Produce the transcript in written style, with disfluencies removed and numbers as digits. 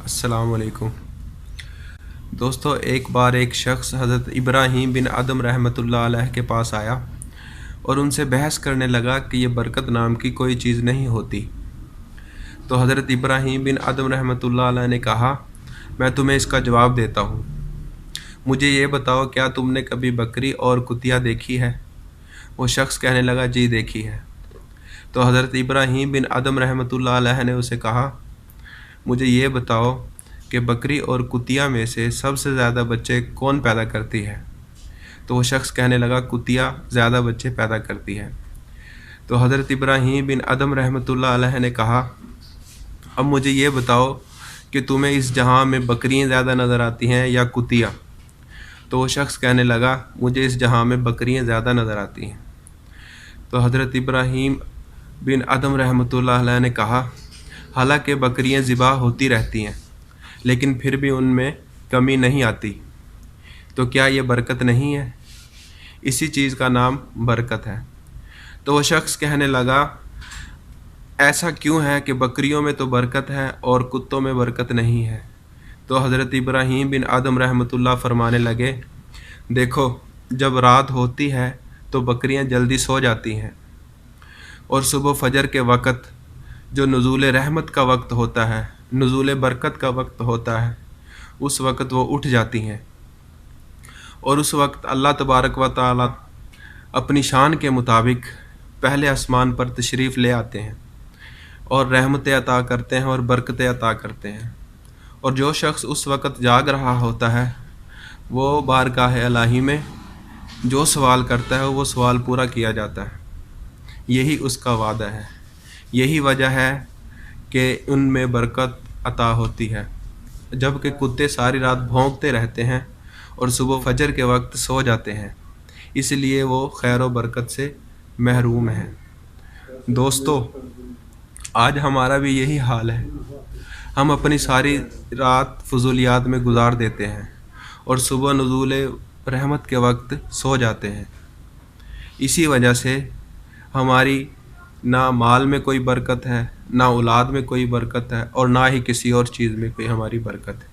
अस्सलाम वालेकुम। दोस्तों, एक बार एक शख्स हज़रत इब्राहीम बिन अदम रहमतुल्लाह अलैह के पास आया और उनसे बहस करने लगा कि ये बरकत नाम की कोई चीज़ नहीं होती। तो हज़रत इब्राहीम बिन अदम रहमतुल्लाह अलैह ने कहा, मैं तुम्हें इसका जवाब देता हूँ। मुझे ये बताओ, क्या तुमने कभी बकरी और कुतिया देखी है? वो शख्स कहने लगा, जी देखी है। तो हज़रत इब्राहीम बिन अदम रहमतुल्लाह अलैह ने उसे कहा, मुझे ये बताओ कि बकरी और कुतिया में से सबसे ज़्यादा बच्चे कौन पैदा करती है? तो वो शख्स कहने लगा, कुतिया ज़्यादा बच्चे पैदा करती है। तो हज़रत इब्राहीम बिन अदम रहमतुल्लाह अलैह ने कहा, अब मुझे ये बताओ कि तुम्हें इस जहां में बकरियां ज़्यादा नज़र आती हैं या कुतिया? तो वो शख्स कहने लगा, मुझे इस जहां में बकरियां ज़्यादा नज़र आती हैं। तो हज़रत इब्राहीम बिन अदम रहमतुल्लाह अलैह ने कहा, हालांकि बकरियां ज़िबा होती रहती हैं, लेकिन फिर भी उनमें कमी नहीं आती, तो क्या ये बरकत नहीं है? इसी चीज़ का नाम बरकत है। तो वो शख्स कहने लगा, ऐसा क्यों है कि बकरियों में तो बरकत है और कुत्तों में बरकत नहीं है? तो हज़रत इब्राहीम बिन आदम रहमतुल्लाह फरमाने लगे, देखो, जब रात होती है तो बकरियां जल्दी सो जाती हैं और सुबह फजर के वक़्त जो नुज़ूल रहमत का वक्त होता है, नुज़ूल बरकत का वक्त होता है, उस वक़्त वो उठ जाती हैं और उस वक्त अल्लाह तबारक व तआला अपनी शान के मुताबिक पहले आसमान पर तशरीफ़ ले आते हैं और रहमतें अता करते हैं और बरकतें अता करते हैं। और जो शख्स उस वक़्त जाग रहा होता है, वो बारगाह इलाही में जो सवाल करता है वो सवाल पूरा किया जाता है। यही उसका वादा है, यही वजह है कि उनमें बरकत अता होती है। जबकि कुत्ते सारी रात भौंकते रहते हैं और सुबह फजर के वक्त सो जाते हैं, इसलिए वो खैर व बरकत से महरूम हैं। दोस्तों, आज हमारा भी यही हाल है। हम अपनी सारी रात फजूलियात में गुजार देते हैं और सुबह नुज़ूल रहमत के वक्त सो जाते हैं। इसी वजह से हमारी ना माल में कोई बरकत है, ना औलाद में कोई बरकत है और ना ही किसी और चीज़ में कोई हमारी बरकत है।